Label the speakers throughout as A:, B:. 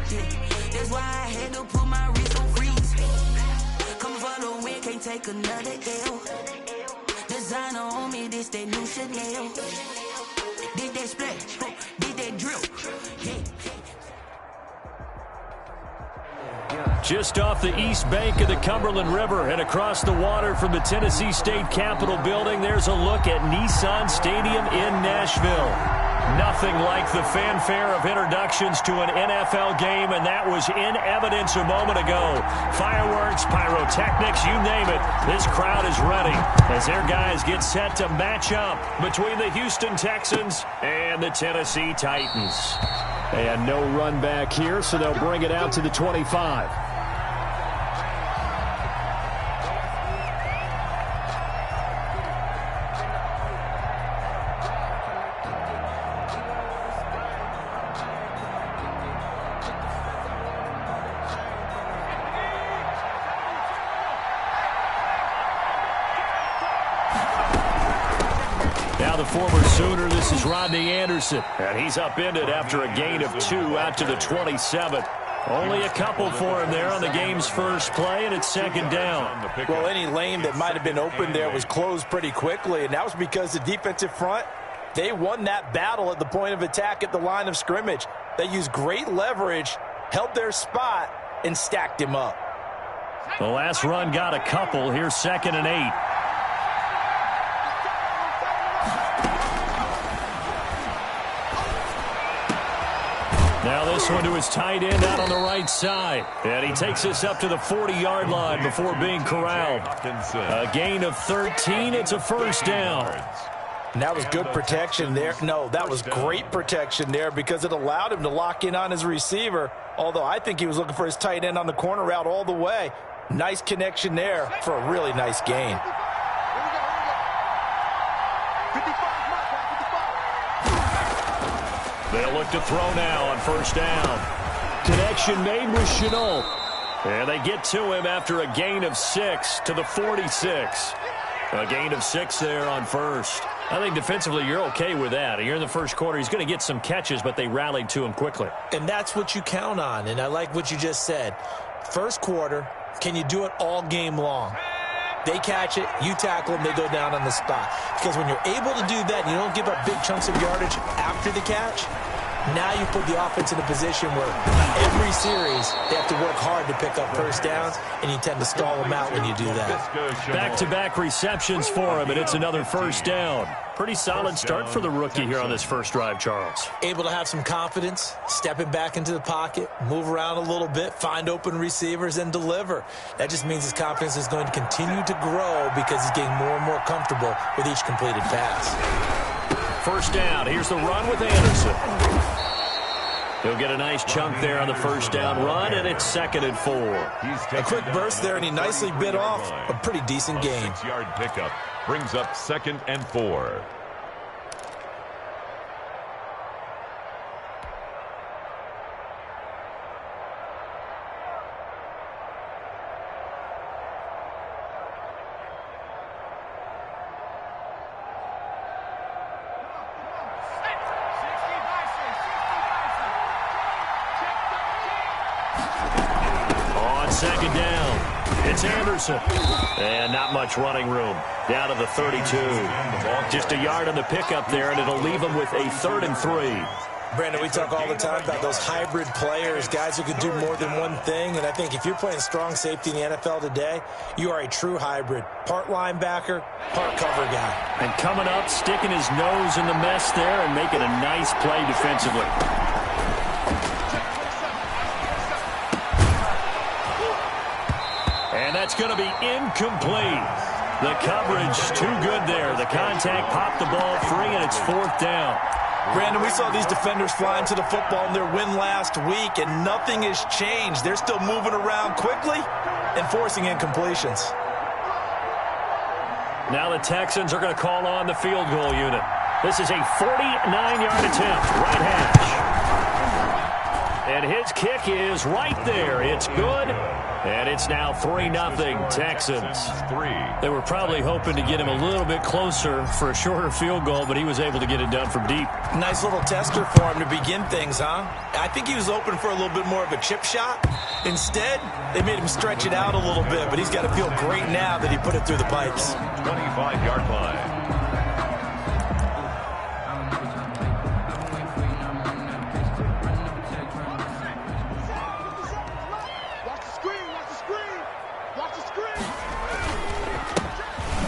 A: That's why I had to put my wrist on freeze. Coming for the win, can't take another L. Designer on me, this that new Chanel. Did that splash, did that drip.
B: Just off the east bank of the Cumberland River and across the water from the Tennessee State Capitol building, there's a look at Nissan Stadium in Nashville. Nothing like the fanfare of introductions to an NFL game, and that was in evidence a moment ago. Fireworks, pyrotechnics, you name it. This crowd is ready as their guys get set to match up between the Houston Texans and the Tennessee Titans. And no run back here, so they'll bring it out to the 25. The former Sooner, this is Rodney Anderson, and he's upended after a gain of 2 out to the 27. Only a couple for him there on the game's first play, and it's second down.
C: Well, any lane that might have been open there was closed pretty quickly, and that was because the defensive front, they won that battle at the point of attack at the line of scrimmage. They used great leverage, held their spot, and stacked him up.
B: The last run got a couple. Here's 2nd and 8. Now this one to his tight end out on the right side. And he takes us up to the 40-yard line before being corralled. A gain of 13. It's a first down.
C: And that was good protection there. No, that was great protection there because it allowed him to lock in on his receiver, although I think he was looking for his tight end on the corner route all the way. Nice connection there for a really nice gain.
B: They'll look to throw now on first down. Connection made with Chenault. And they get to him after a gain of 6 to the 46. A gain of 6 there on first. I think defensively you're okay with that. You're in the first quarter. He's going to get some catches, but they rallied to him quickly.
D: And that's what you count on, and I like what you just said. First quarter, can you do it all game long? They catch it, you tackle them, they go down on the spot. Because when you're able to do that, and you don't give up big chunks of yardage after the catch, now you put the offense in a position where every series they have to work hard to pick up first downs, and you tend to stall them out when you do that.
B: Back-to-back receptions for him, and it's another first down. Pretty solid start for the rookie here on this first drive, Charles.
D: Able to have some confidence, stepping back into the pocket, move around a little bit, find open receivers, and deliver. That just means his confidence is going to continue to grow because he's getting more and more comfortable with each completed pass.
B: First down. Here's the run with Anderson. He'll get a nice chunk there on the first down run, and it's 2nd and 4.
C: A quick burst there, and he nicely bit off a pretty decent gain.
E: 6-yard pickup brings up 2nd and 4.
B: Second down. It's Anderson. And not much running room. Down to the 32. Just a yard on the pickup there, and it'll leave him with a 3rd and 3.
D: Brandon, we talk all the time about those hybrid players, guys who can do more than one thing. And I think if you're playing strong safety in the NFL today, you are a true hybrid. Part linebacker, part cover guy.
B: And coming up, sticking his nose in the mess there and making a nice play defensively. And that's going to be incomplete. The coverage too good there. The contact popped the ball free, and it's 4th down.
C: Brandon, we saw these defenders flying to the football in their win last week, and nothing has changed. They're still moving around quickly and forcing incompletions.
B: Now the Texans are going to call on the field goal unit. This is a 49-yard attempt, right hash. And his kick is right there. It's good. And it's now 3-0 Texans. They were probably hoping to get him a little bit closer for a shorter field goal, but he was able to get it done from deep.
D: Nice little tester for him to begin things, huh? I think he was open for a little bit more of a chip shot. Instead, they made him stretch it out a little bit, but he's got to feel great now that he put it through the pipes.
E: 25-yard line.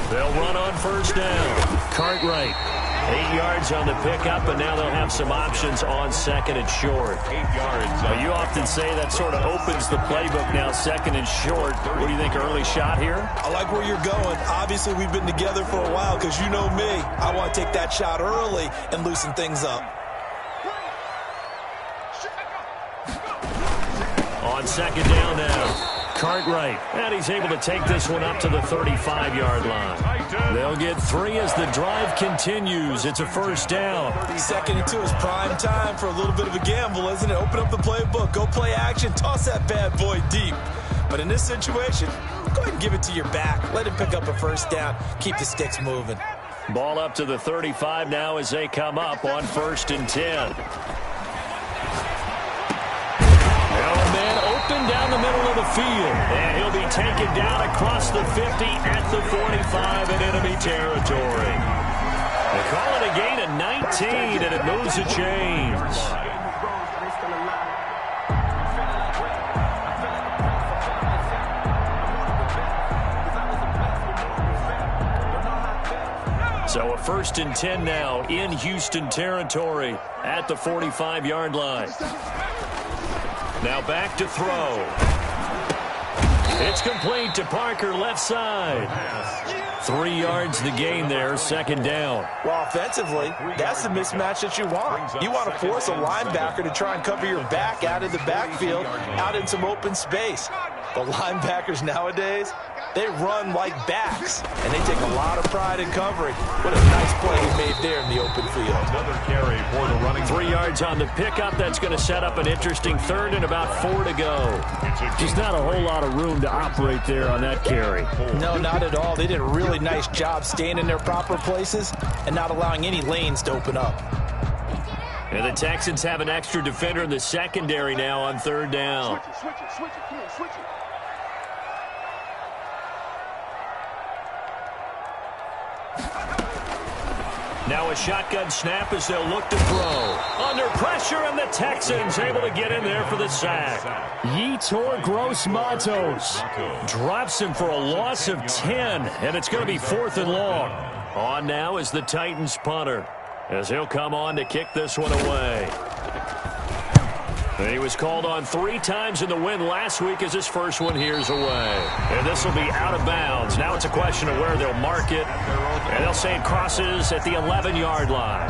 B: They'll run on first down. Cartwright, 8 yards on the pickup, and now they'll have some options on second and short.
E: 8 yards.
B: Well, you often say that sort of opens the playbook now, second and short. What do you think, early shot here?
D: I like where you're going. Obviously, we've been together for a while because you know me. I want to take that shot early and loosen things up.
B: On second down now. Cartwright, and he's able to take this one up to the 35-yard line. They'll get 3 as the drive continues. It's a first down.
D: Second and 2 is prime time for a little bit of a gamble, isn't it? Open up the playbook, go play action, toss that bad boy deep. But in this situation, go ahead and give it to your back. Let him pick up a first down. Keep the sticks moving.
B: Ball up to the 35 now as they come up on 1st and 10. Down the middle of the field, and he'll be taken down across the 50 at the 45 in enemy territory. They call it a gain of 19, and it moves the chains. So a 1st and 10 now in Houston territory at the 45-yard line. Now back to throw. It's complete to Parker, left side. 3 yards the gain there, second down.
C: Well, offensively, that's the mismatch that you want. You want to force a linebacker to try and cover your back out of the backfield, out in some open space. The linebackers nowadays, they run like backs, and they take a lot of pride in covering. What a nice play he made there in the open field.
E: Another carry for the running.
B: 3 yards on the pickup. That's going to set up an interesting third and about 4 to go. Just not a whole lot of room to operate there on that carry.
C: No, not at all. They did a really nice job staying in their proper places and not allowing any lanes to open up.
B: And the Texans have an extra defender in the secondary now on 3rd down.
F: Switch it. Come on, switch it.
B: Now a shotgun snap as they'll look to throw. Under pressure, and the Texans able to get in there for the sack. Yetur Gross-Matos drops him for a loss of 10, and it's going to be 4th and long. On now is the Titans punter, as he'll come on to kick this one away. He was called on 3 times in the win last week as his first one here's away. And this will be out of bounds. Now it's a question of where they'll mark it. And they'll say it crosses at the 11-yard line.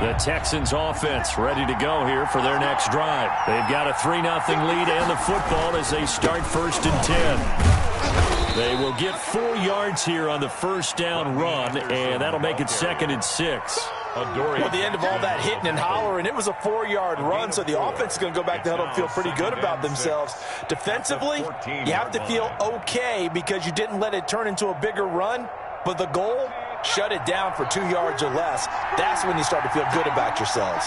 B: The Texans offense ready to go here for their next drive. They've got a 3-0 lead and the football as they start 1st and 10. They will get 4 yards here on the first down run, and that'll make it 2nd and 6.
C: Well, at the end of all that hitting and hollering, it was a 4-yard run, so the offense is going to go back to huddle and feel pretty good about themselves. Defensively, you have to feel okay because you didn't let it turn into a bigger run, but the goal, shut it down for 2 yards or less. That's when you start to feel good about yourselves.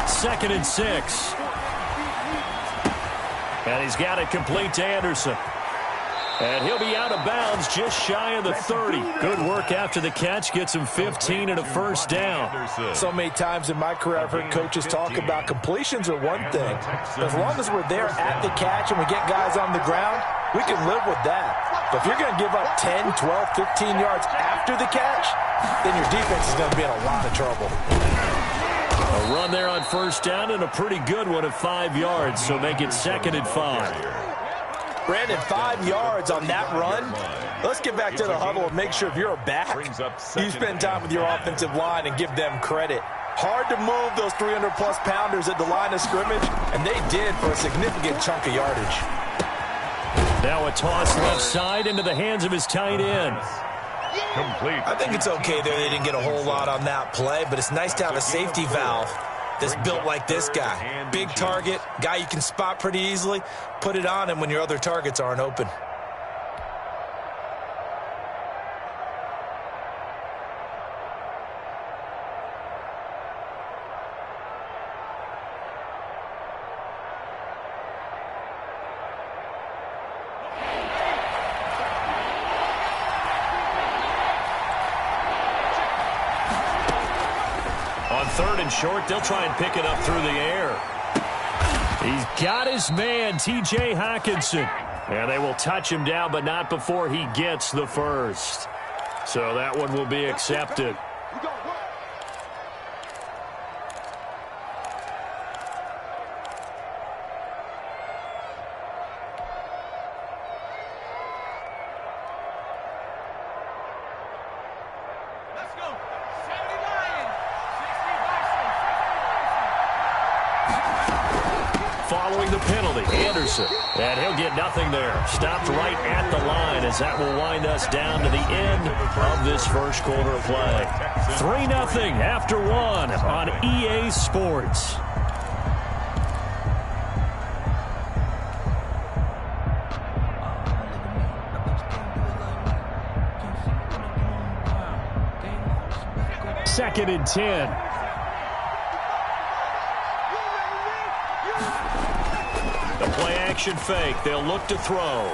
B: 2nd and 6. And he's got it complete to Anderson. And he'll be out of bounds just shy of the 30. Good work after the catch. Gets him 15 and a first down.
C: So many times in my career I've heard coaches talk about completions are one thing. But as long as we're there at the catch and we get guys on the ground, we can live with that. But if you're going to give up 10, 12, 15 yards after the catch, then your defense is going to be in a lot of trouble.
B: A run there on first down and a pretty good one of 5 yards. So make it 2nd and 5.
C: Brandon, 5 yards on that run. Let's get back to the huddle and make sure if you're a back, you spend time with your offensive line and give them credit. Hard to move those 300-plus pounders at the line of scrimmage, and they did for a significant chunk of yardage.
B: Now a toss left side into the hands of his tight end.
E: Complete.
D: I think it's okay there. They didn't get a whole lot on that play, but it's nice to have a safety valve that's built like this guy. Big target, guy you can spot pretty easily. Put it on him when your other targets aren't open.
B: On 3rd and short, they'll try and pick it up through the air. He's got his man, T.J. Hockenson. And they will touch him down, but not before he gets the first. So that one will be accepted. Following the penalty, Anderson. And he'll get nothing there. Stopped right at the line as that will wind us down to the end of this first quarter of play. 3-0 after 1 on EA Sports. Second and 10. Play-action fake. They'll look to throw.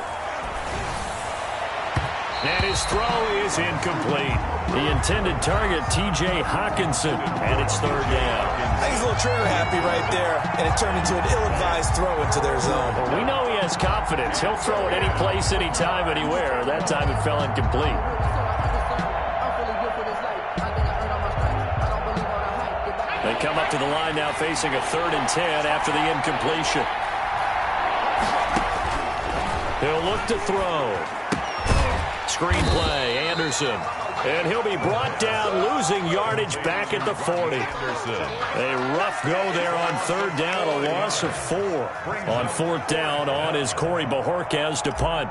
B: And his throw is incomplete. The intended target, T.J. Hockenson, and it's 3rd down.
D: I think he's a little trigger happy right there, and it turned into an ill-advised throw into their zone.
B: Well, we know he has confidence. He'll throw it any place, anytime, anywhere. That time it fell incomplete. They come up to the line now facing a 3rd and 10 after the incompletion. He'll look to throw. Screen play, Anderson. And he'll be brought down, losing yardage back at the 40. A rough go there on 3rd down, a loss of 4. On 4th down, on is Corey Bajorquez to punt.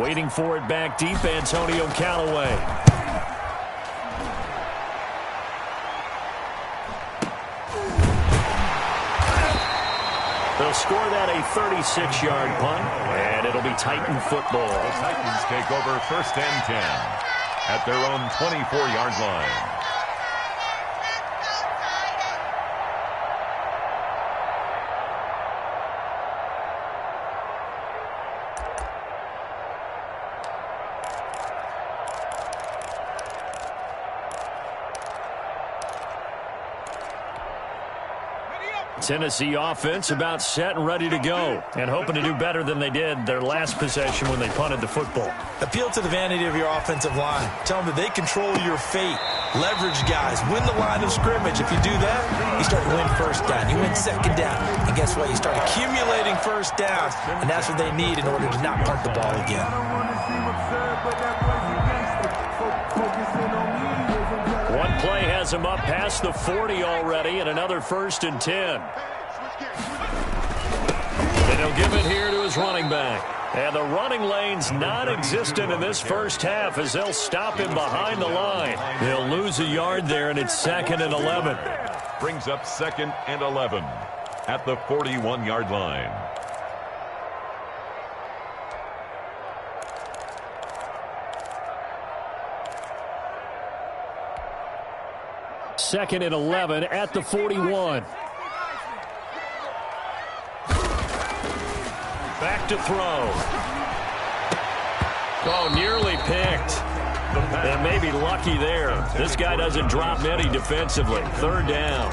B: Waiting for it back deep, Antonio Callaway. They'll score that a 36-yard punt, and it'll be Titan football.
E: The Titans take over 1st and 10 at their own 24-yard line.
B: Tennessee offense about set and ready to go, and hoping to do better than they did their last possession when they punted the football.
D: Appeal to the vanity of your offensive line. Tell them that they control your fate. Leverage guys. Win the line of scrimmage. If you do that, you start to win 1st down. You win 2nd down. And guess what? You start accumulating 1st downs, and that's what they need in order to not punt the ball again.
B: One play has him up past the 40 already, and another 1st and 10. And he'll give it here to his running back. And the running lane's non-existent in this first half as they'll stop him behind the line. He'll lose a yard there, and it's 2nd and 11.
E: Brings up 2nd and 11 at the 41-yard line.
B: Second and 11 at the 41. Back to throw. Oh, nearly picked. And maybe lucky there. This guy doesn't drop many defensively. 3rd down.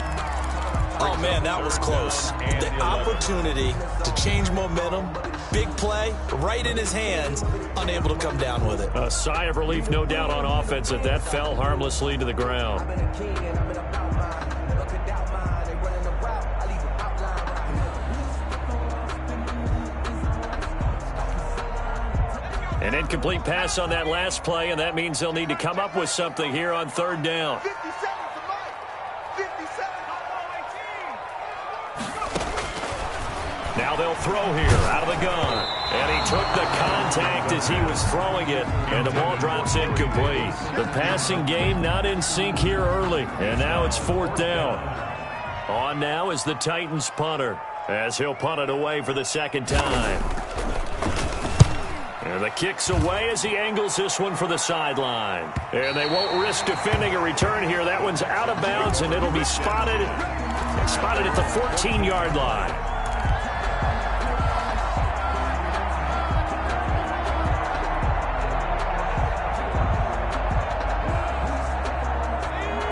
D: Oh, man, that was close. The opportunity to change momentum, big play, right in his hands, unable to come down with it.
B: A sigh of relief, no doubt, on offense that that fell harmlessly to the ground. An incomplete pass on that last play, and that means they'll need to come up with something here on 3rd down. Now they'll throw here out of the gun. And he took the contact as he was throwing it, and the ball drops incomplete. The passing game not in sync here early, and now it's 4th down. On now is the Titans punter, as he'll punt it away for the 2nd time. And the kick's away as he angles this one for the sideline. And they won't risk defending a return here. That one's out of bounds, and it'll be spotted at the 14-yard line.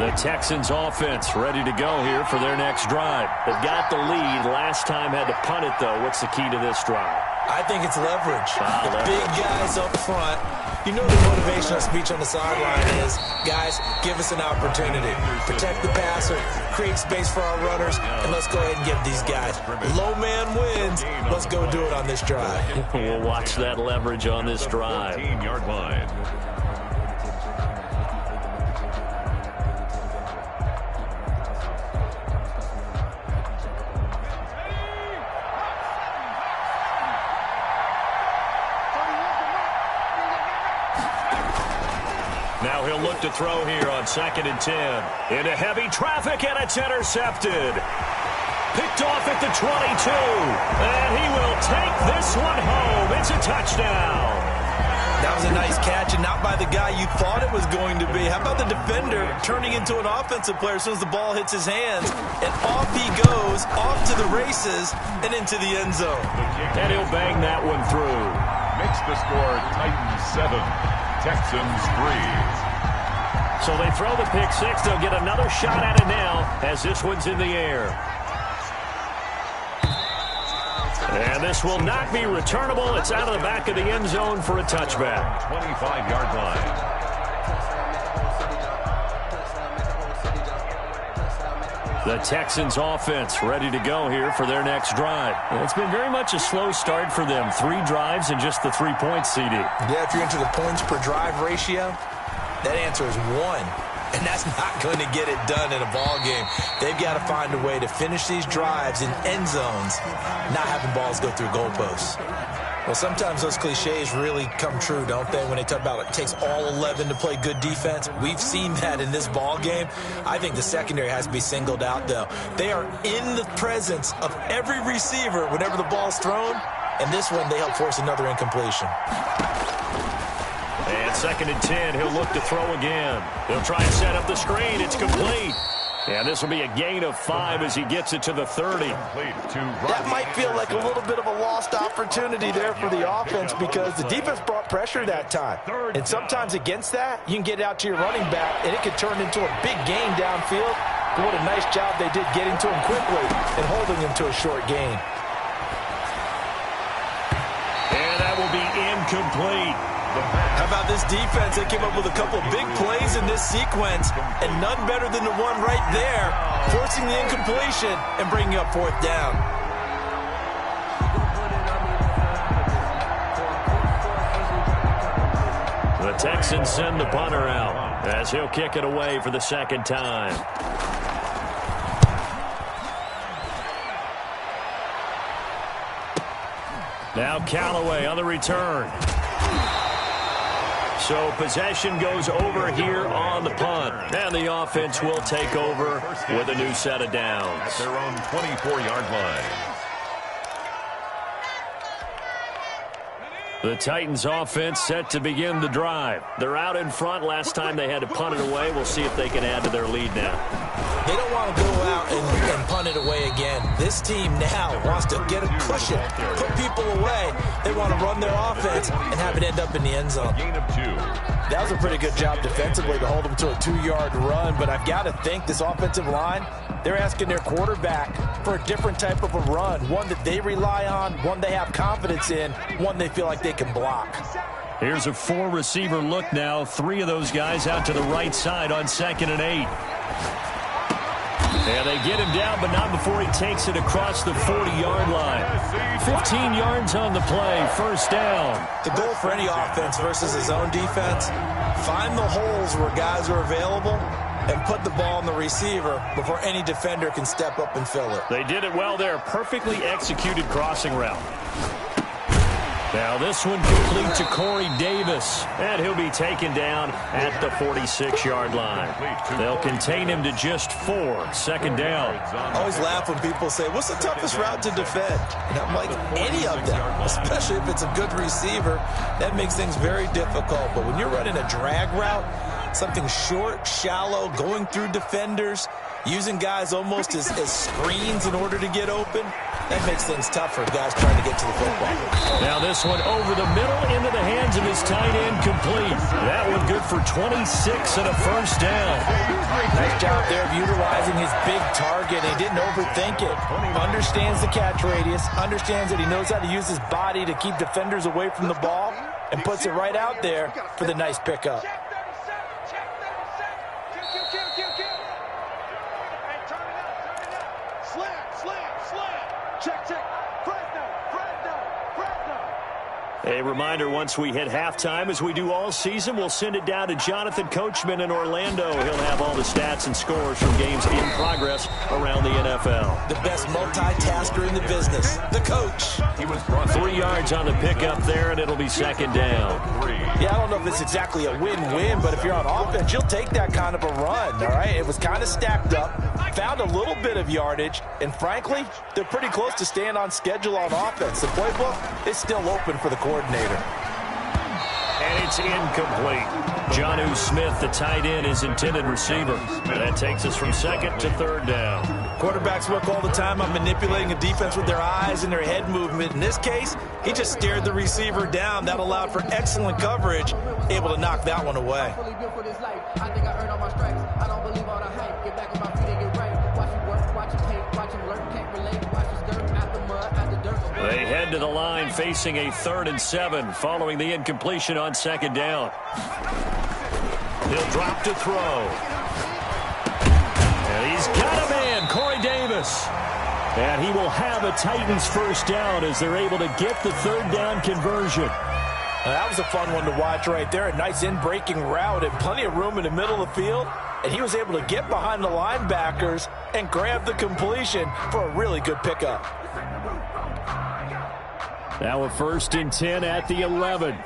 B: The Texans offense ready to go here for their next drive. They've got the lead. Last time had to punt it, though. What's the key to this drive?
D: I think it's leverage. The big guys up front. You know the motivational speech on the sideline is, guys, give us an opportunity. Protect the passer, create space for our runners, and let's go ahead and get these guys. Low man wins. Let's go do it on this drive.
B: We'll watch that leverage on this drive.
E: 14-yard line.
B: Now he'll look to throw here on 2nd and 10. Into heavy traffic, and it's intercepted. Picked off at the 22. And he will take this one home. It's a touchdown.
D: That was a nice catch, and not by the guy you thought it was going to be. How about the defender turning into an offensive player as soon as the ball hits his hands? And off he goes, off to the races, and into the end zone.
B: And he'll bang that one through.
E: Makes the score Titans 7, Texans 3.
B: So they throw the pick six. They'll get another shot at it now as this one's in the air. And this will not be returnable. It's out of the back of the end zone for a touchback.
E: 25-yard line.
B: The Texans offense ready to go here for their next drive. It's been very much a slow start for them. 3 drives and just the 3 points, CD.
D: Yeah, if you're into the points per drive ratio, that answer is 1. And that's not going to get it done in a ball game. They've got to find a way to finish these drives in end zones, not having balls go through goalposts. Well, sometimes those cliches really come true, don't they, when they talk about it takes all 11 to play good defense. We've seen that in this ball game. I think the secondary has to be singled out, though. They are in the presence of every receiver whenever the ball's thrown, and this one they help force another incompletion.
B: And 2nd and 10, he'll look to throw again. He'll try and set up the screen. It's complete. And this will be a gain of 5 as he gets it to the 30.
C: That might feel like a little bit of a lost opportunity there for the offense because the defense brought pressure that time. And sometimes against that, you can get out to your running back, and it could turn into a big gain downfield. But what a nice job they did getting to him quickly and holding him to a short gain.
B: And that will be incomplete.
D: How about this defense? They came up with a couple big plays in this sequence, and none better than the one right there, forcing the incompletion and bringing up 4th down.
B: The Texans send the punter out as he'll kick it away for the 2nd time. Now Callaway on the return. So possession goes over here on the punt. And the offense will take over with a new set of downs.
E: At their own 24-yard line.
B: The Titans offense set to begin the drive. They're out in front. Last time they had to punt it away. We'll see if they can add to their lead now.
D: They don't want to go out and punt it away again. This team now wants to get a cushion, put people away. They want to run their offense and have it end up in the end zone.
E: Gain of 2.
C: That was a pretty good job defensively to hold them to a 2-yard run, but I've got to think this offensive line, they're asking their quarterback for a different type of a run, one that they rely on, one they have confidence in, one they feel like they can block.
B: Here's a 4-receiver look now. 3 of those guys out to the right side on 2nd and 8. And they get him down, but not before he takes it across the 40-yard line. 15 yards on the play, 1st down.
D: The goal for any offense versus his own defense, find the holes where guys are available and put the ball on the receiver before any defender can step up and fill it.
B: They did it well there. Perfectly executed crossing route. Now this one complete to Corey Davis, and he'll be taken down at the 46-yard line. They'll contain him to just 4, second down.
D: I always laugh when people say, what's the toughest route to defend? And I'm like, any of them, especially if it's a good receiver. That makes things very difficult. But when you're running a drag route, something short, shallow, going through defenders, using guys almost as screens in order to get open, that makes things tough for guys trying to get to the football.
B: Now this one over the middle into the hands of his tight end, complete. That one good for 26 and a first down.
C: Nice job there of utilizing his big target. He didn't overthink it. Understands the catch radius, understands that he knows how to use his body to keep defenders away from the ball, and puts it right out there for the nice pickup.
B: A reminder, once we hit halftime, as we do all season, we'll send it down to Jonathan Coachman in Orlando. He'll have all the stats and scores from games in progress around the NFL.
D: The best multitasker in the business, the coach.
B: He was 3 yards on the pickup there, and it'll be second down.
C: Yeah, I don't know if it's exactly a win-win, but if you're on offense, you'll take that kind of a run, all right? It was kind of stacked up, found a little bit of yardage, and frankly, they're pretty close to staying on schedule on offense. The playbook is still open for the coordinator.
B: And it's incomplete. Jonnu Smith, the tight end, is intended receiver. And that takes us from second to third down.
D: Quarterbacks work all the time on manipulating a defense with their eyes and their head movement. In this case, he just stared the receiver down. That allowed for excellent coverage, able to knock that one away.
B: They head to the line facing a 3rd and 7 following the incompletion on second down. He'll drop to throw. And he's got a man, Corey Davis. And he will have a Titans first down as they're able to get the 3rd down conversion.
C: Now, that was a fun one to watch right there. A nice in-breaking route and plenty of room in the middle of the field. And he was able to get behind the linebackers and grab the completion for a really good pickup.
B: Now a 1st and 10 at the 11.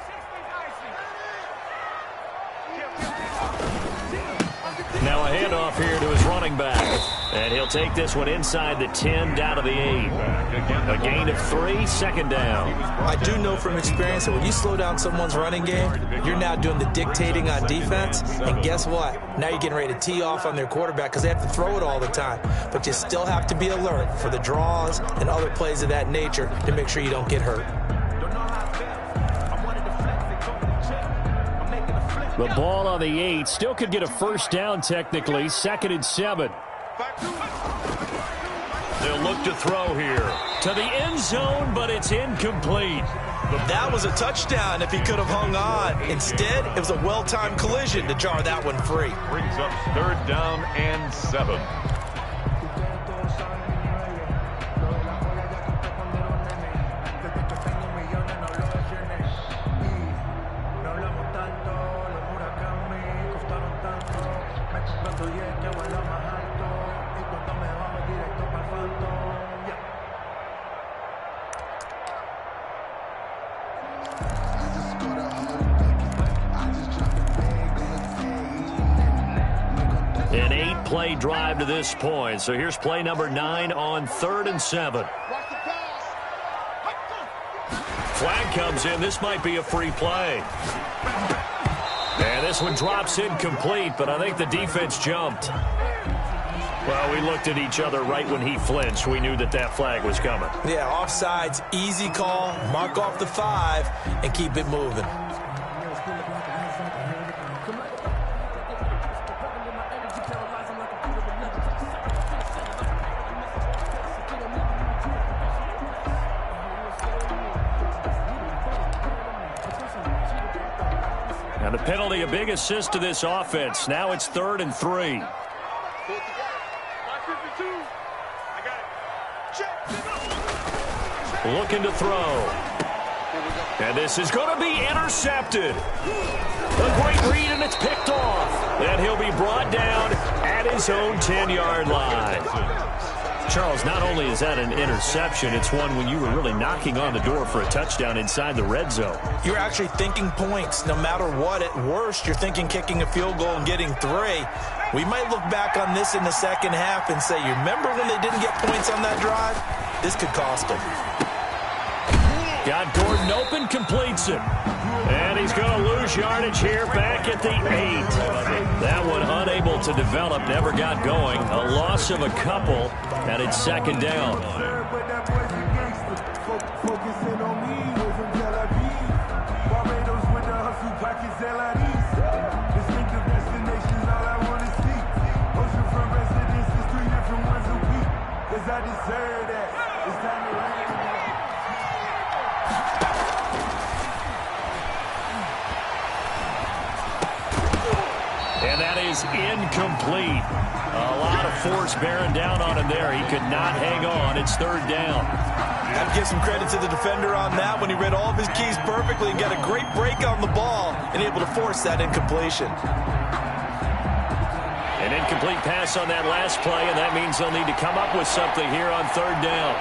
B: Now a handoff here to his running back. And he'll take this one inside the 10 down to the 8. A gain of 3, second down.
D: I do know from experience that when you slow down someone's running game, you're now doing the dictating on defense. And guess what? Now you're getting ready to tee off on their quarterback because they have to throw it all the time. But you still have to be alert for the draws and other plays of that nature to make sure you don't get hurt.
B: The ball on the 8 still could get a first down technically. 2nd and 7. They'll look to throw here to the end zone, but it's incomplete.
D: That was a touchdown if he could have hung on. Instead, it was a well-timed collision to jar that one free.
E: Brings up 3rd down and 7.
B: An 8-play drive to this point. So here's play number 9 on 3rd and 7. Flag comes in. This might be a free play. And this one drops incomplete, but I think the defense jumped. Well, we looked at each other right when he flinched. We knew that that flag was coming.
D: Yeah, offsides, easy call, mark off the 5, and keep it moving.
B: And the penalty, a big assist to this offense. Now it's 3rd and 3. Looking to throw. And this is going to be intercepted. A great read, and it's picked off. And he'll be brought down at his own 10-yard line. Charles, not only is that an interception, it's one when you were really knocking on the door for a touchdown inside the red zone.
D: You're actually thinking points. No matter what, at worst, you're thinking kicking a field goal and getting 3. We might look back on this in the second half and say, you remember when they didn't get points on that drive? This could cost them.
B: Got Gordon open, completes it. And he's going to lose yardage here back at the 8. That one unable to develop, never got going. A loss of a couple, and it's second down. And that is incomplete. A lot of force bearing down on him there. He could not hang on. It's third down.
C: I'd give some credit to the defender on that when he read all of his keys perfectly and got a great break on the ball and able to force that incompletion.
B: An incomplete pass on that last play, and that means they'll need to come up with something here on third down.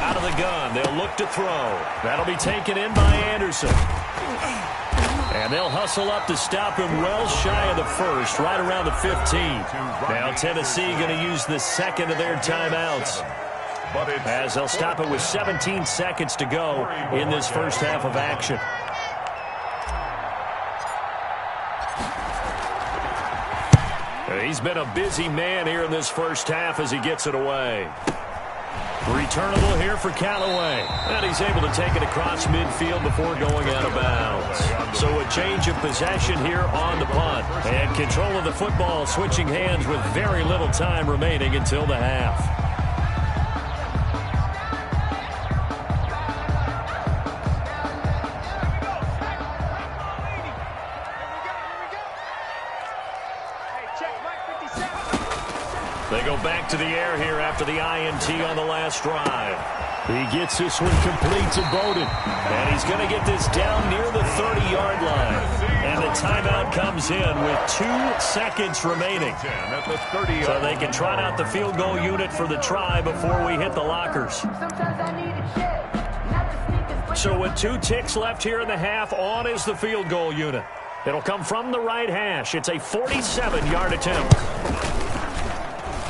B: Out of the gun, they'll look to throw. That'll be taken in by Anderson. And they'll hustle up to stop him well shy of the first, right around the 15. Now Tennessee going to use the second of their timeouts, as they'll stop it with 17 seconds to go in this first half of action. He's been a busy man here in this first half as he gets it away. Returnable here for Callaway. And he's able to take it across midfield before going out of bounds. So a change of possession here on the punt. And control of the football switching hands with very little time remaining until the half. They go back to the air here after the INT on the last drive. He gets this one complete to Bowden. And he's going to get this down near the 30-yard line. And the timeout comes in with 2 seconds remaining. So they can trot out the field goal unit for the try before we hit the lockers. So with 2 ticks left here in the half, on is the field goal unit. It'll come from the right hash. It's a 47-yard attempt.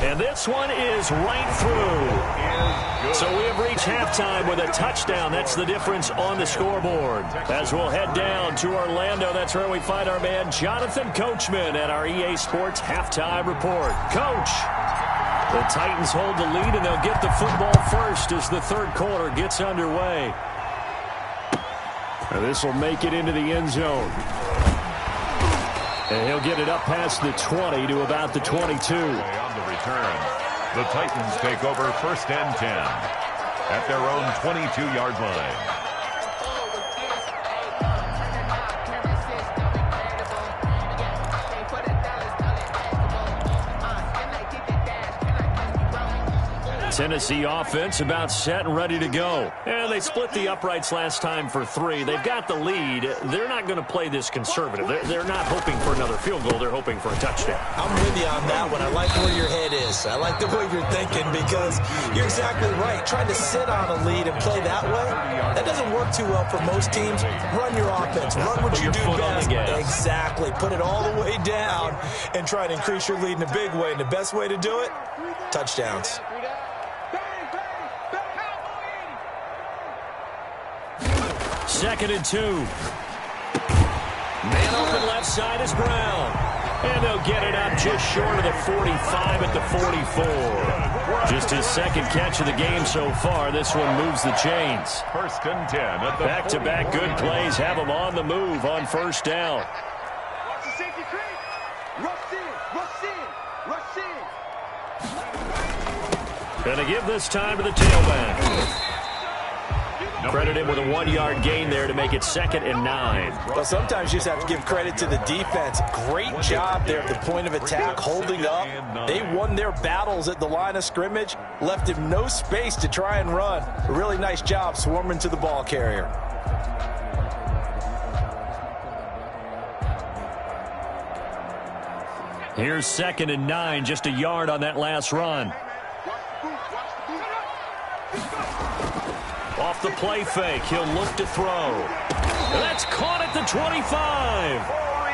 B: And this one is right through. So we have reached halftime with a touchdown. That's the difference on the scoreboard. As we'll head down to Orlando, that's where we find our man Jonathan Coachman at our EA Sports Halftime Report. Coach, the Titans hold the lead, and they'll get the football first as the third quarter gets underway. And this will make it into the end zone. And he'll get it up past the 20 to about the 22.
E: On the return, the Titans take over first and 10 at their own 22-yard line.
B: Tennessee offense about set and ready to go. And they split the uprights last time for 3. They've got the lead. They're not going to play this conservative. They're not hoping for another field goal. They're hoping for a touchdown.
D: I'm with you on that one. I like where your head is. I like the way you're thinking, because you're exactly right. Trying to sit on a lead and play that way, that doesn't work too well for most teams. Run your offense. Run what you do best. Exactly. Put it all the way down and try to increase your lead in a big way. And the best way to do it, touchdowns.
B: Second and 2. Man open left side is Brown. And they'll get it up just short of the 45 at the 44. Just his second catch of the game so far. This one moves the chains.
E: First and 10 at the
B: back-to-back good plays have them on the move on first down.
F: Watch the safety creep. Rush in.
B: Gonna give this time to the tailback. Credit him with a 1-yard gain there to make it 2nd and 9.
C: Well, sometimes you just have to give credit to the defense. Great job there at the point of attack, holding up. They won their battles at the line of scrimmage, left him no space to try and run. A really nice job swarming to the ball carrier.
B: Here's 2nd and 9, just a yard on that last run. Off the play fake, he'll look to throw. That's caught at the 25.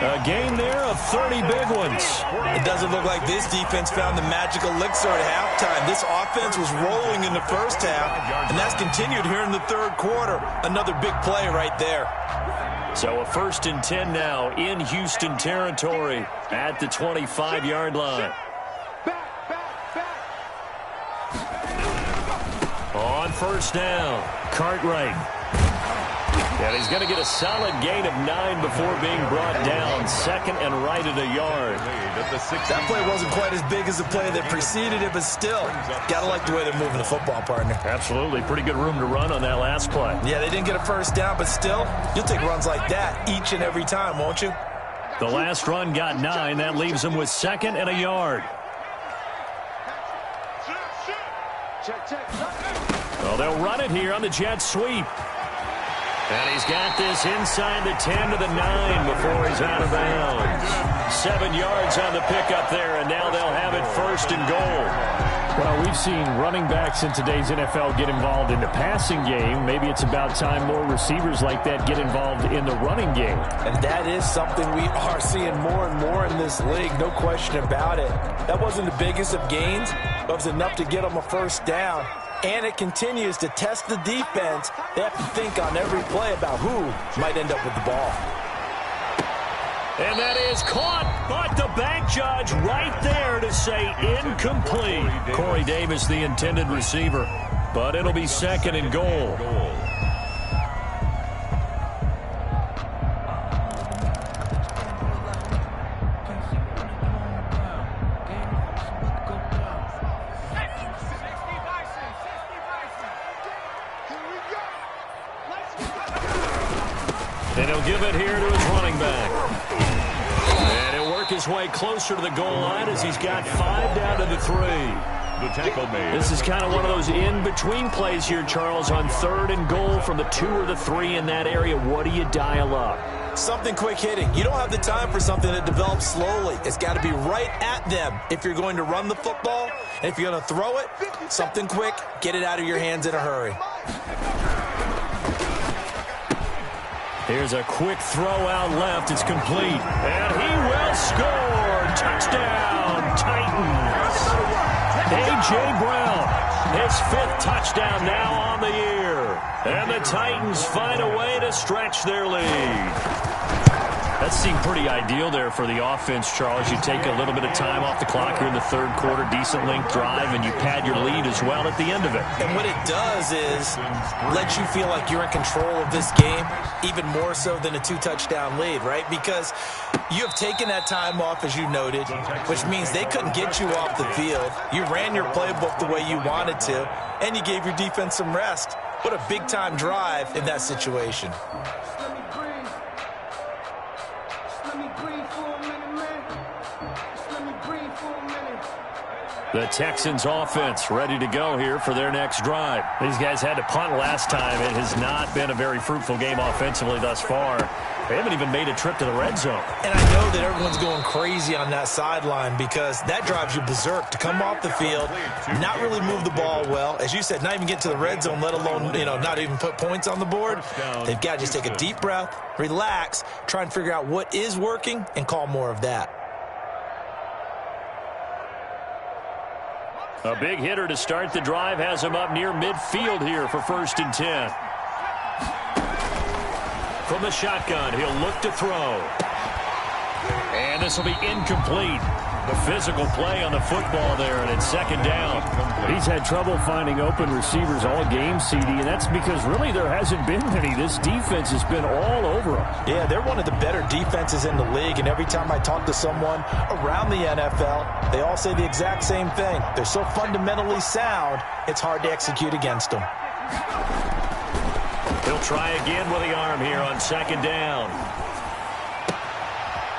B: A gain there of 30 big ones.
D: It doesn't look like this defense found the magical elixir at halftime. This offense was rolling in the first half, and that's continued here in the third quarter. Another big play right there.
B: So a 1st and 10 now in Houston territory at the 25-yard line. On 1st down, Cartwright. And he's going to get a solid gain of 9 before being brought down. 2nd and right at a yard.
D: That play wasn't quite as big as the play that preceded it, but still, got to like the way they're moving the football, partner.
B: Absolutely. Pretty good room to run on that last play.
D: Yeah, they didn't get a 1st down, but still, you'll take runs like that each and every time, won't you?
B: The last run got 9. That leaves him with 2nd and a yard. Well, they'll run it here on the jet sweep. And he's got this inside the 10 to the 9 before he's out of bounds. 7 yards on the pickup there, and now they'll have it 1st and goal.
G: Well, we've seen running backs in today's NFL get involved in the passing game. Maybe it's about time more receivers like that get involved in the running game.
C: And that is something we are seeing more and more in this league, no question about it. That wasn't the biggest of gains, but it was enough to get them a 1st down. And it continues to test the defense. They have to think on every play about who might end up with the ball.
B: And that is caught, but the bank judge right there to say incomplete. Corey Davis, the intended receiver, but it'll be 2nd and goal. And he'll give it here to his running back. And he'll work his way closer to the goal line as he's got 5 down to the 3.
E: The tackle made.
B: This is kind of one of those in-between plays here, Charles, on 3rd and goal from the 2 or the 3 in that area. What do you dial up?
D: Something quick hitting. You don't have the time for something that develops slowly. It's got to be right at them if you're going to run the football. And if you're going to throw it, something quick, get it out of your hands in a hurry.
B: Here's a quick throw out left. It's complete. And he will score. Touchdown, Titans. A.J. Brown, his 5th touchdown now on the year. And the Titans find a way to stretch their lead. That seemed pretty ideal there for the offense, Charles. You take a little bit of time off the clock here in the 3rd quarter, decent length drive, and you pad your lead as well at the end of it.
D: And what it does is let you feel like you're in control of this game, even more so than a 2-touchdown lead, right? Because you have taken that time off, as you noted, which means they couldn't get you off the field. You ran your playbook the way you wanted to, and you gave your defense some rest. What a big-time drive in that situation.
B: The Texans offense ready to go here for their next drive. These guys had to punt last time. It has not been a very fruitful game offensively thus far. They haven't even made a trip to the red zone.
D: And I know that everyone's going crazy on that sideline because that drives you berserk to come off the field, not really move the ball well. As you said, not even get to the red zone, let alone, not even put points on the board. They've got to just take a deep breath, relax, try and figure out what is working and call more of that.
B: A big hitter to start the drive has him up near midfield here for 1st and 10. From the shotgun, he'll look to throw. And this will be incomplete. The physical play on the football there, and it's 2nd down.
G: He's had trouble finding open receivers all game, CD, and that's because really there hasn't been many. This defense has been all over them.
C: Yeah, they're one of the better defenses in the league, and every time I talk to someone around the NFL, they all say the exact same thing. They're so fundamentally sound, it's hard to execute against them.
B: He'll try again with the arm here on second down.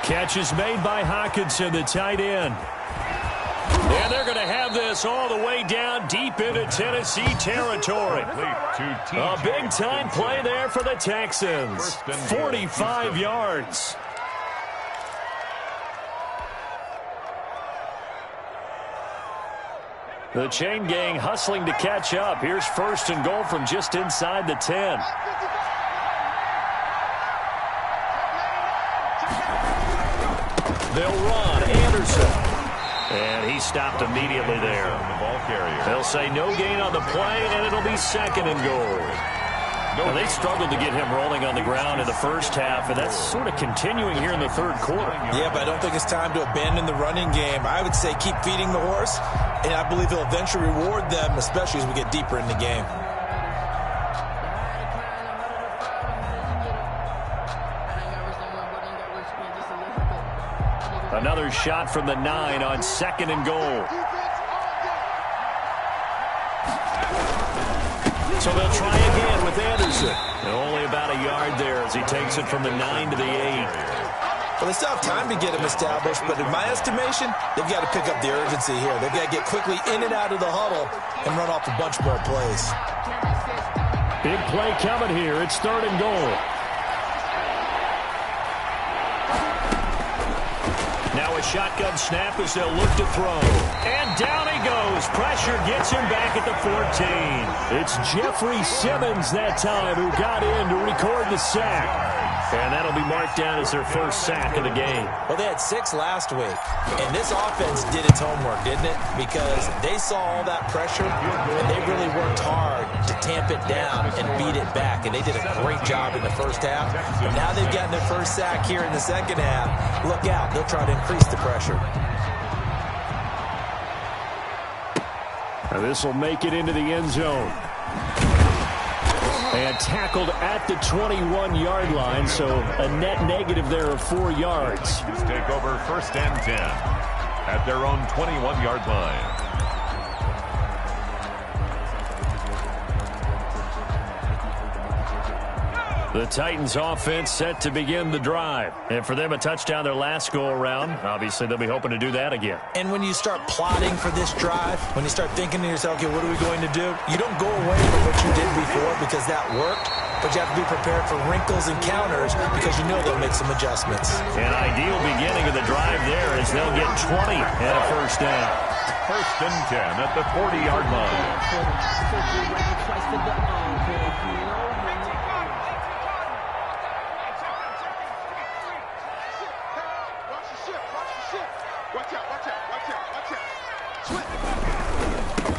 B: Catch is made by Hockenson, the tight end. And they're going to have this all the way down deep into Tennessee territory. A big-time play there for the Texans. 45 yards. The chain gang hustling to catch up. Here's first and goal from just inside the 10. They'll run. Anderson. And he stopped immediately there. They'll say no gain on the play, and it'll be second and goal. Well, they struggled to get him rolling on the ground in the first half, and that's sort of continuing here in the third quarter.
D: Yeah, but I don't think it's time to abandon the running game. I would say keep feeding the horse, and I believe he'll eventually reward them, especially as we get deeper in the game.
B: Another shot from the 9 on second and goal. So they'll try again with Anderson. And only about a yard there as he takes it from the 9 to the 8.
D: Well, they still have time to get him established, but in my estimation, they've got to pick up the urgency here. They've got to get quickly in and out of the huddle and run off a bunch more plays.
B: Big play coming here. It's third and goal. Now a shotgun snap as they'll look to throw. And down he goes. Pressure gets him back at the 14. It's Jeffrey Simmons that time who got in to record the sack. And that'll be marked down as their first sack of the game.
D: Well, they had 6 last week. And this offense did its homework, didn't it? Because they saw all that pressure, and they really worked hard to tamp it down and beat it back. And they did a great job in the first half. But now they've gotten their first sack here in the second half. Look out. They'll try to increase the pressure.
B: Now this will make it into the end zone. And tackled at the 21-yard line, so a net negative there of 4 yards.
E: Take over first and 10 at their own 21-yard line.
B: The Titans offense set to begin the drive. And for them, a touchdown their last go-around. Obviously, they'll be hoping to do that again.
D: And when you start plotting for this drive, when you start thinking to yourself, okay, what are we going to do? You don't go away from what you did before because that worked, but you have to be prepared for wrinkles and counters because you know they'll make some adjustments.
B: An ideal beginning of the drive there as they'll get 20 at a first down.
E: First and 10 at the 40-yard line.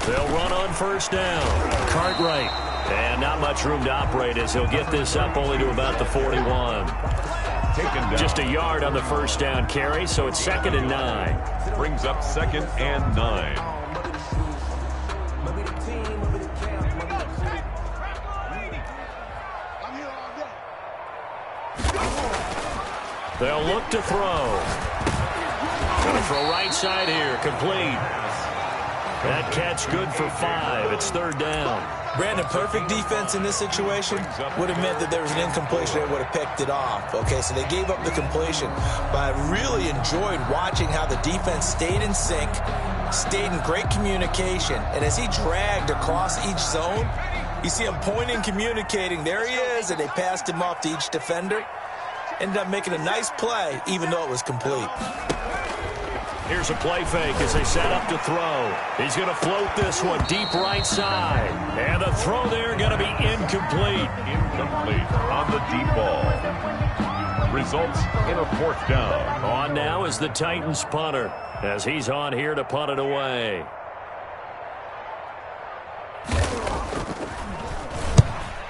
B: They'll run on first down. Cartwright. And not much room to operate as he'll get this up only to about the 41. Just a yard on the first down carry, so it's second and 9.
E: Brings up second and 9.
B: They'll look to throw. Gonna throw right side here. Complete. That catch good for 5. It's third down.
D: Brandon, perfect defense in this situation would have meant that there was an incompletion. They would have picked it off. Okay, so they gave up the completion. But I really enjoyed watching how the defense stayed in sync, stayed in great communication. And as he dragged across each zone, you see him pointing, communicating. There he is, and they passed him off to each defender. Ended up making a nice play, even though it was complete.
B: Here's a play fake as they set up to throw. He's going to float this one deep right side. And the throw there going to be incomplete.
E: Incomplete on the deep ball. Results in a fourth down.
B: On now is the Titans punter as he's on here to punt it away.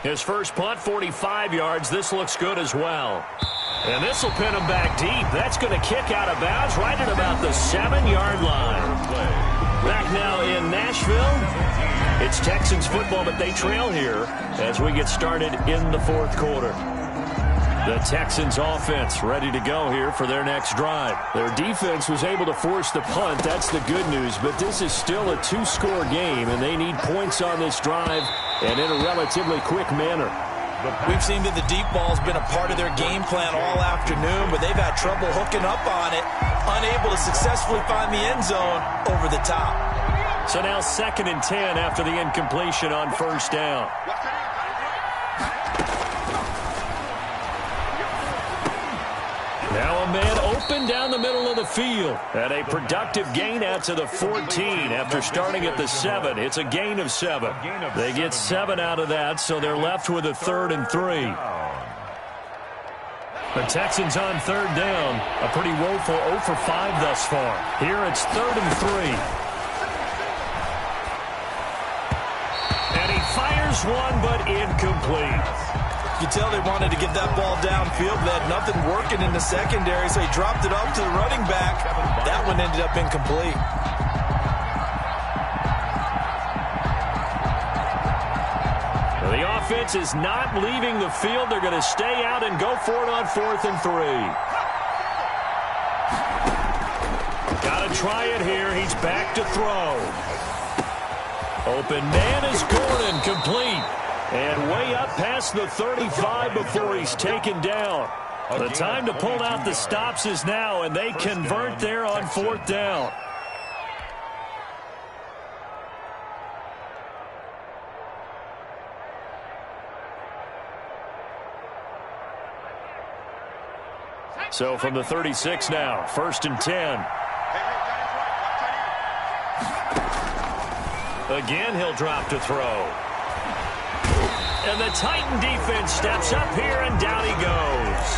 B: His first punt, 45 yards. This looks good as well. And this will pin him back deep. That's going to kick out of bounds right at about the 7-yard line. Back now in Nashville. It's Texans football, but they trail here as we get started in the fourth quarter. The Texans offense ready to go here for their next drive. Their defense was able to force the punt. That's the good news, but this is still a 2-score game, and they need points on this drive and in a relatively quick manner.
D: We've seen that the deep ball's been a part of their game plan all afternoon, but they've had trouble hooking up on it, unable to successfully find the end zone over the top.
B: So now 2nd and 10 after the incompletion on 1st down. Now a man open down the middle of the field. And a productive gain out to the 14 after starting at the 7. It's a gain of 7. They get 7 out of that, so they're left with a 3rd and 3. The Texans on 3rd down. A pretty woeful 0 for 5 thus far. Here it's 3rd and 3. And he fires one, but incomplete.
D: You can tell they wanted to get that ball downfield. They had nothing working in the secondary, so he dropped it off to the running back. That one ended up incomplete.
B: Well, the offense is not leaving the field. They're going to stay out and go for it on 4th and 3. Got to try it here. He's back to throw. Open man is Gordon, complete. And way up past the 35 before he's taken down. The time to pull out the stops is now, and they convert there on 4th down. So from the 36 now, 1st and 10. Again, he'll drop to throw. And the Titan defense steps up here, and down he goes.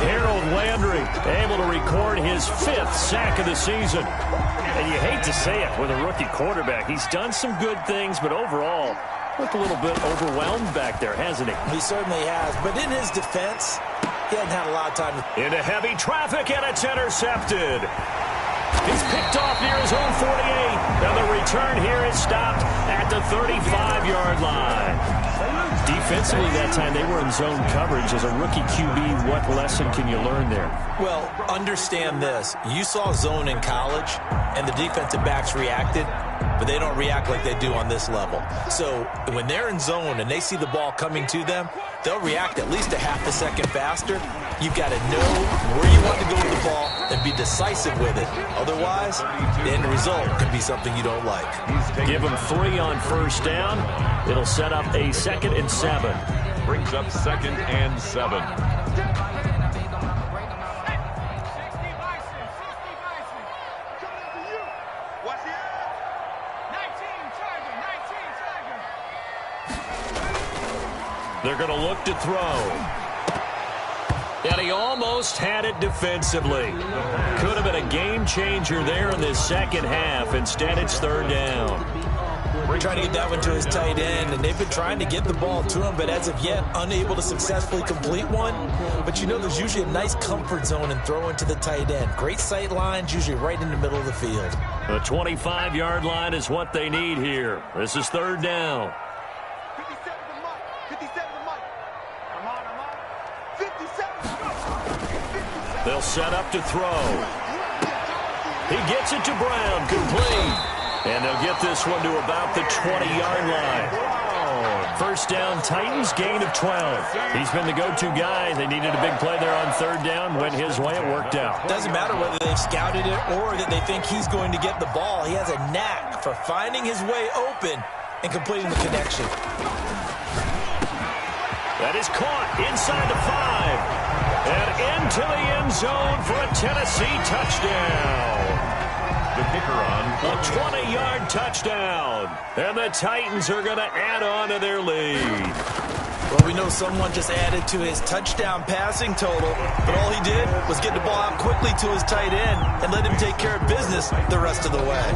B: Harold Landry able to record his 5th sack of the season. And you hate to say it with a rookie quarterback. He's done some good things, but overall, looked a little bit overwhelmed back there, hasn't he?
D: He certainly has. But in his defense, he hasn't had a lot of time.
B: Into heavy traffic, and it's intercepted. He's picked off near his own 48. Now the return here is stopped at the 35-yard line. Defensively that time, they were in zone coverage. As a rookie QB, what lesson can you learn there?
D: Well, understand this. You saw zone in college, and the defensive backs reacted, but they don't react like they do on this level. So when they're in zone and they see the ball coming to them, they'll react at least a half a second faster. You've got to know where you want to go with the ball and be decisive with it. Otherwise, the end result could be something you don't like.
B: Give them 3 on 1st down. It'll set up a 2nd and 7.
E: Brings up 2nd and 7.
B: They're going to look to throw. And he almost had it defensively. Could have been a game changer there in this 2nd half. Instead, it's 3rd down.
D: We're trying to get that one to his tight end, and they've been trying to get the ball to him, but as of yet, unable to successfully complete one. But you know, there's usually a nice comfort zone in throwing to the tight end. Great sight lines, usually right in the middle of the field.
B: The 25-yard line is what they need here. This is 3rd down.
F: 57 to Mike. 57 to Mike. Come on, come on. 57.
B: They'll set up to throw. He gets it to Brown, complete. And they'll get this one to about the 20-yard line. 1st down, Titans, gain of 12. He's been the go-to guy. They needed a big play there on 3rd down. Went his way, it worked out.
D: Doesn't matter whether they've scouted it or that they think he's going to get the ball. He has a knack for finding his way open and completing the connection.
B: That is caught inside the 5. And into the end zone for a Tennessee touchdown.
E: The kicker on.
B: A 20-yard touchdown. And the Titans are going to add on to their lead.
D: Well, we know someone just added to his touchdown passing total, but all he did was get the ball out quickly to his tight end and let him take care of business the rest of the way.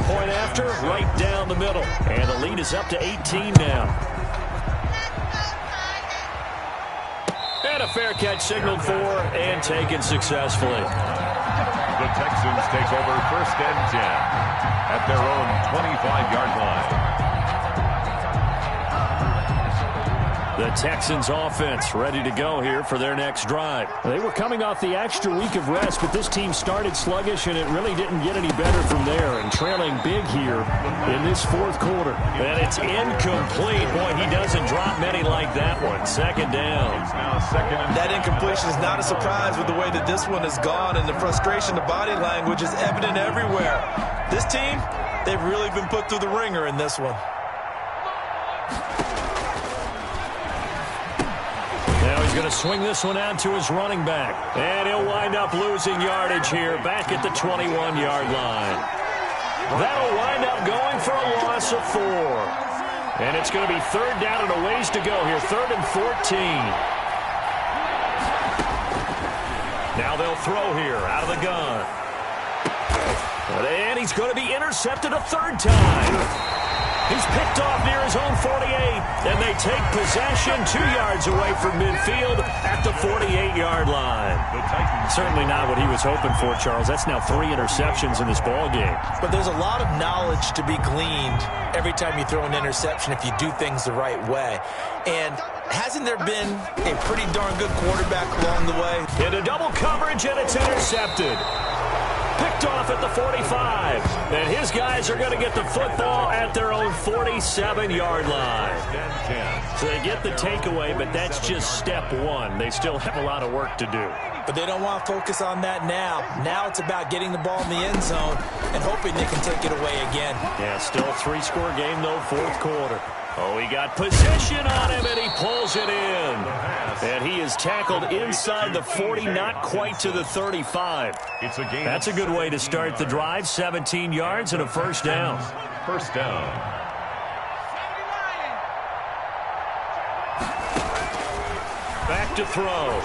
B: Point after, right down the middle. And the lead is up to 18 now. And a fair catch signaled for and taken successfully.
E: The Texans take over 1st and 10 at their own 25-yard line.
B: The Texans offense ready to go here for their next drive.
G: They were coming off the extra week of rest, but this team started sluggish, and it really didn't get any better from there, and trailing big here in this fourth quarter.
B: And it's incomplete. Boy, he doesn't drop many like that one. Second down.
D: That incompletion is not a surprise with the way that this one has gone, and the frustration, the body language is evident everywhere. This team, they've really been put through the ringer in this one.
B: Now he's going to swing this one out to his running back. And he'll wind up losing yardage here back at the 21-yard line. That'll wind up going for a loss of 4. And it's going to be third down and a ways to go here. 3rd and 14. Now they'll throw here out of the gun. And he's going to be intercepted a third time. He's picked off near his own 48, and they take possession 2 yards away from midfield at the 48-yard line. Certainly not what he was hoping for, Charles. That's now 3 interceptions in this ball game.
D: But there's a lot of knowledge to be gleaned every time you throw an interception if you do things the right way. And hasn't there been a pretty darn good quarterback along the way?
B: Into double coverage, and it's intercepted. Picked off at the 45. And his guys are going to get the football at their own 47-yard line. So they get the takeaway, but that's just step 1. They still have a lot of work to do.
D: But they don't want to focus on that now. Now it's about getting the ball in the end zone and hoping they can take it away again.
B: Yeah, still a 3-score game, though, fourth quarter. Oh, he got possession on him, and he pulls it in. And he is tackled inside the 40, not quite to the 35. That's a good way to start the drive. 17 yards and a first down.
E: First down.
B: Back to throw.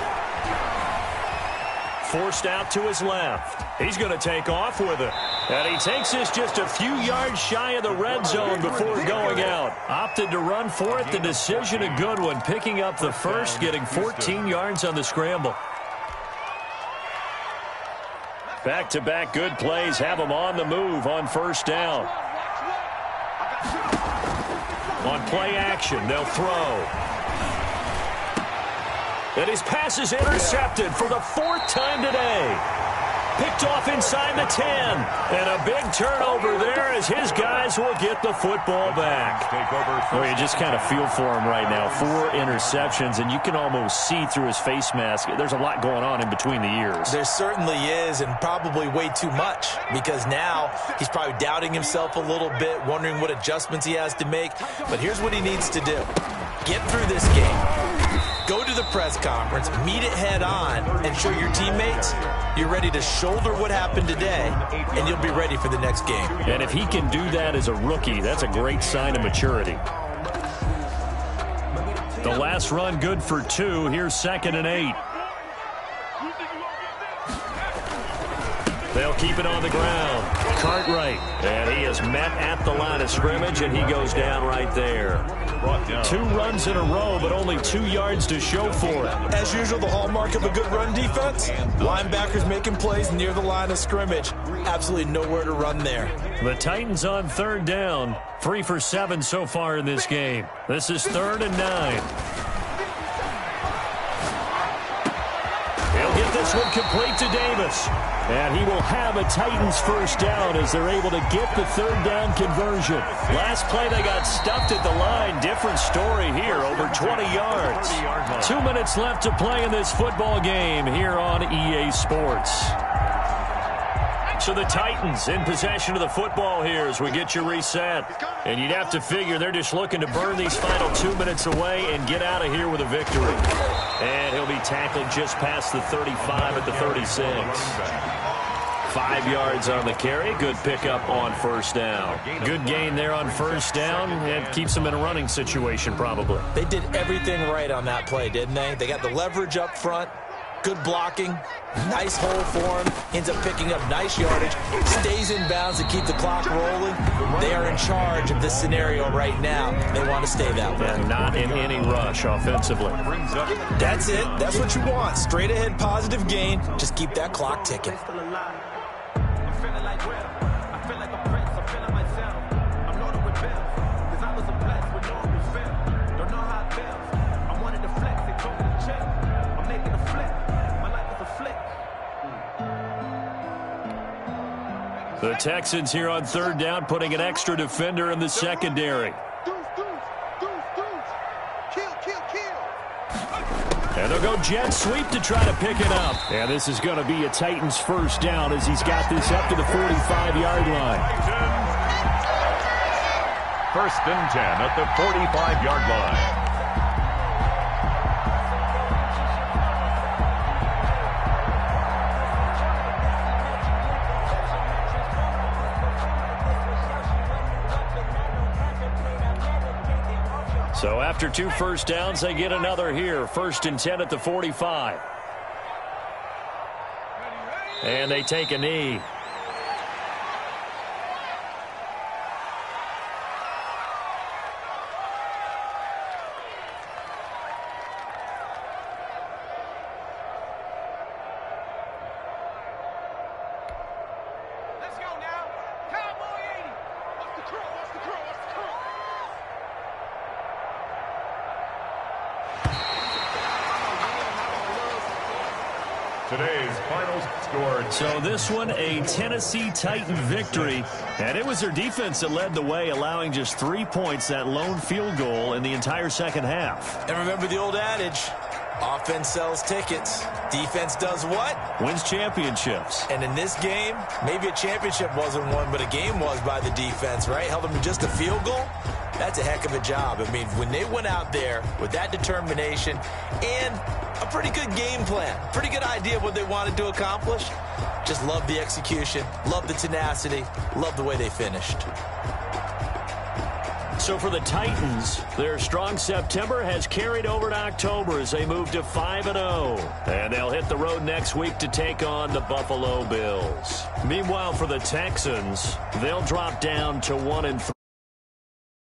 B: Forced out to his left. He's going to take off with it. And he takes this just a few yards shy of the red zone before going out. Opted to run for it. The decision a good one. Picking up the first, getting 14 yards on the scramble. Back-to-back good plays have him on the move on first down. On play action, they'll throw. And his pass is intercepted for the 4th time today. Picked off inside the 10. And a big turnover there as his guys will get the football back. Well, you just kind of feel for him right now. 4 interceptions, and you can almost see through his face mask. There's a lot going on in between the ears.
D: There certainly is, and probably way too much, because now he's probably doubting himself a little bit, wondering what adjustments he has to make. But here's what he needs to do. Get through this game. Go to the press conference, meet it head on, and show your teammates you're ready to shoulder what happened today, and you'll be ready for the next game.
B: And if he can do that as a rookie, that's a great sign of maturity. The last run good for 2. Here's 2nd and 8. They'll keep it on the ground. Cartwright. And he is met at the line of scrimmage, and he goes down right there. 2 runs in a row, but only 2 yards to show for it.
D: As usual, the hallmark of a good run defense, linebackers making plays near the line of scrimmage. Absolutely nowhere to run there.
B: The Titans on 3rd down. 3 for 7 so far in this game. This is 3rd and 9. He'll get this one complete to Davis. And he will have a Titans first down as they're able to get the 3rd down conversion. Last play, they got stuffed at the line. Different story here, over 20 yards. 2 minutes left to play in this football game here on EA Sports. So the Titans in possession of the football here as we get you reset. And you'd have to figure they're just looking to burn these final 2 minutes away and get out of here with a victory. And he'll be tackled just past the 35 at the 36. 5 yards on the carry. Good pickup on first down. Good gain there on first down. It keeps them in a running situation probably.
D: They did everything right on that play, didn't they? They got the leverage up front. Good blocking. Nice hole for him. Ends up picking up nice yardage. Stays in bounds to keep the clock rolling. They are in charge of this scenario right now. They want to stay that way.
B: And not in any rush offensively.
D: That's it. That's what you want. Straight ahead positive gain. Just keep that clock ticking.
F: I'm making a flip. My life is a flick.
B: The Texans here on third down, putting an extra defender in the secondary. And they'll go jet sweep to try to pick it up. And this is going to be a Titans first down as he's got this up to the 45-yard line.
E: First and 10 at the 45-yard line.
B: So after 2 first downs, they get another here. First and 10 at the 45. And they take a knee.
F: Let's go now. Cowboy 80. What's the crew? What's the crew? What's the crew?
E: Today's final score.
B: So this one, a Tennessee Titan victory. And it was their defense that led the way, allowing just 3 points, that lone field goal in the entire second half.
D: And remember the old adage, offense sells tickets. Defense does what?
B: Wins championships.
D: And in this game, maybe a championship wasn't won, but a game was by the defense, right? Held them to just a field goal. That's a heck of a job. I mean, when they went out there with that determination and a pretty good game plan, pretty good idea of what they wanted to accomplish, just love the execution, love the tenacity, love the way they finished.
B: So for the Titans, their strong September has carried over to October as they move to 5-0. And they'll hit the road next week to take on the Buffalo Bills. Meanwhile, for the Texans, they'll drop down to 1-3.